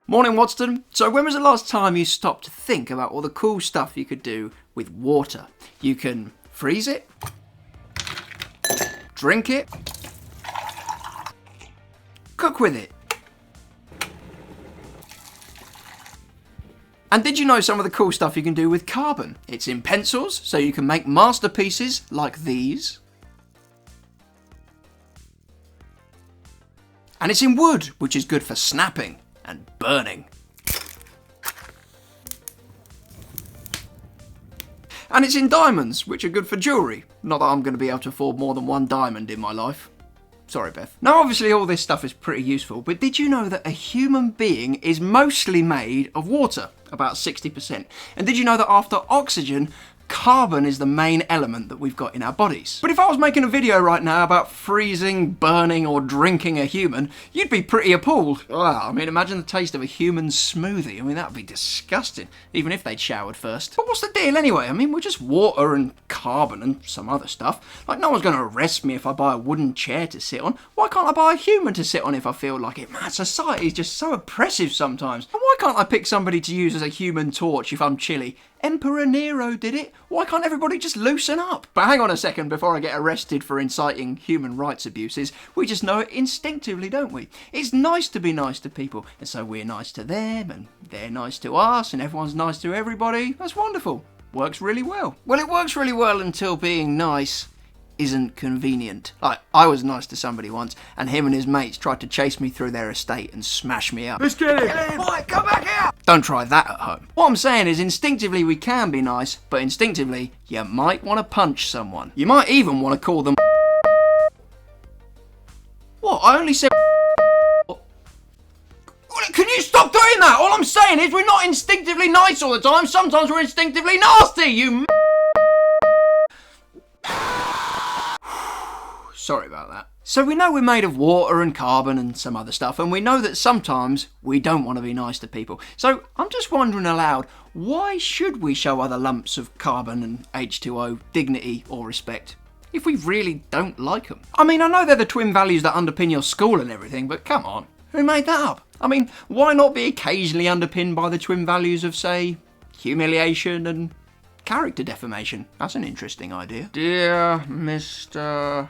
Morning, Waddesdon. So when was the last time you stopped to think about all the cool stuff you could do with water? You can freeze it, drink it, cook with it. And did you know some of the cool stuff you can do with carbon? It's in pencils, so you can make masterpieces like these. And it's in wood, which is good for snapping and burning. And it's in diamonds, which are good for jewellery. Not that I'm going to be able to afford more than one diamond in my life. Sorry, Beth. Now, obviously all this stuff is pretty useful, but did you know that a human being is mostly made of water? About 60%. And did you know that after oxygen, carbon is the main element that we've got in our bodies? But if I was making a video right now about freezing, burning or drinking a human, you'd be pretty appalled. I mean, imagine the taste of a human smoothie. I mean, that would be disgusting, even if they'd showered first. But what's the deal anyway? I mean, we're just water and carbon and some other stuff. Like, no one's going to arrest me if I buy a wooden chair to sit on. Why can't I buy a human to sit on if I feel like it? Man, society is just so oppressive sometimes. And why can't I pick somebody to use as a human torch if I'm chilly? Emperor Nero did it. Why can't everybody just loosen up? But hang on a second before I get arrested for inciting human rights abuses. We just know it instinctively, don't we? It's nice to be nice to people, and so we're nice to them, and they're nice to us, and everyone's nice to everybody. That's wonderful. Works really well. Well, it works really well until being nice isn't convenient. Like, I was nice to somebody once, and him and his mates tried to chase me through their estate and smash me up. Let's get it! Boy, come back here! Don't try that at home. What I'm saying is, instinctively we can be nice, but instinctively, you might want to punch someone. You might even want to call them... What? I only said... Can you stop doing that? All I'm saying is we're not instinctively nice all the time. Sometimes we're instinctively nasty, you... Sorry about that. So we know we're made of water and carbon and some other stuff, and we know that sometimes we don't want to be nice to people. So I'm just wondering aloud, why should we show other lumps of carbon and H2O dignity or respect if we really don't like them? I mean, I know they're the twin values that underpin your school and everything, but come on, who made that up? I mean, why not be occasionally underpinned by the twin values of, say, humiliation and character defamation? That's an interesting idea. Dear Mr.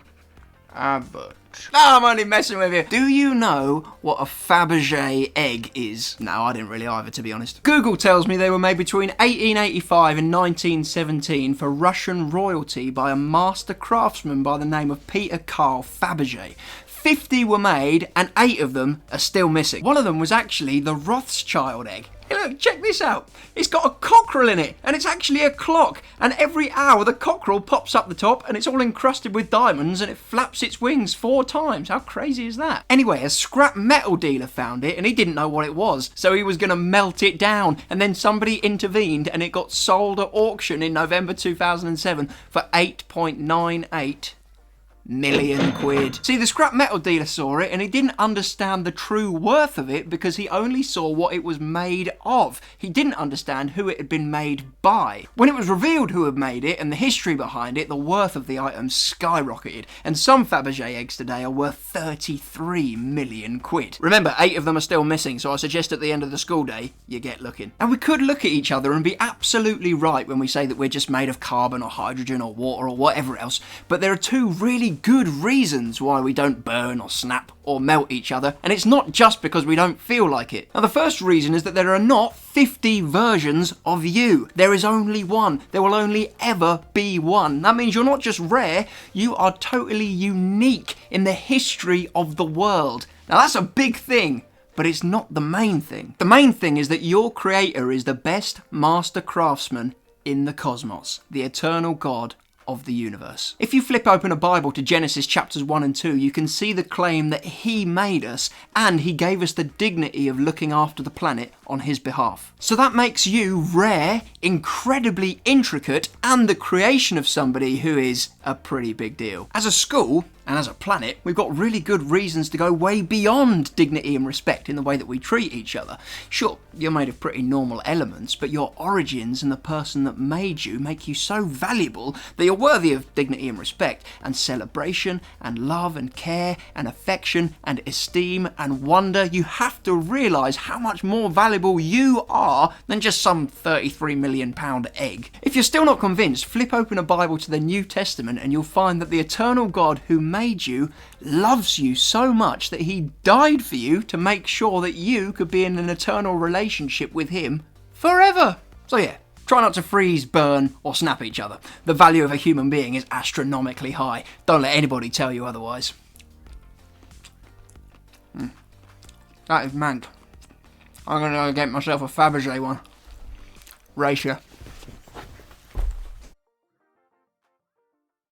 Abbott. No, I'm only messing with you. Do you know what a Fabergé egg is? No, I didn't really either, to be honest. Google tells me they were made between 1885 and 1917 for Russian royalty by a master craftsman by the name of Peter Carl Fabergé. 50 were made and 8 of them are still missing. One of them was actually the Rothschild egg. Hey look, check this out. It's got a cockerel in it, and it's actually a clock. And every hour the cockerel pops up the top, and it's all encrusted with diamonds, and it flaps its wings 4 times. How crazy is that? Anyway, a scrap metal dealer found it, and he didn't know what it was, so he was going to melt it down. And then somebody intervened, and it got sold at auction in November 2007 for 8.98 million quid. See, the scrap metal dealer saw it and he didn't understand the true worth of it because he only saw what it was made of. He didn't understand who it had been made by. When it was revealed who had made it and the history behind it, the worth of the item skyrocketed, and some Fabergé eggs today are worth 33 million quid. Remember, 8 of them are still missing, so I suggest at the end of the school day, you get looking. And we could look at each other and be absolutely right when we say that we're just made of carbon or hydrogen or water or whatever else, but there are 2 really good reasons why we don't burn or snap or melt each other, and it's not just because we don't feel like it. Now, the first reason is that there are not 50 versions of you. There is only one. There will only ever be one. That means you're not just rare, you are totally unique in the history of the world. Now, that's a big thing, but it's not the main thing. The main thing is that your creator is the best master craftsman in the cosmos, the eternal God of the universe. If you flip open a Bible to Genesis chapters 1 and 2, you can see the claim that he made us and he gave us the dignity of looking after the planet on his behalf. So that makes you rare, incredibly intricate, and the creation of somebody who is a pretty big deal. As a school, And as a planet, we've got really good reasons to go way beyond dignity and respect in the way that we treat each other. Sure, you're made of pretty normal elements, but your origins and the person that made you make you so valuable that you're worthy of dignity and respect, and celebration, and love, and care, and affection, and esteem, and wonder. You have to realise how much more valuable you are than just some £33 million egg. If you're still not convinced, flip open a Bible to the New Testament and you'll find that the eternal God who made you loves you so much that he died for you to make sure that you could be in an eternal relationship with him forever. So yeah, try not to freeze, burn, or snap each other. The value of a human being is astronomically high. Don't let anybody tell you otherwise. That is mank. I'm going to go get myself a Fabergé one. Racia.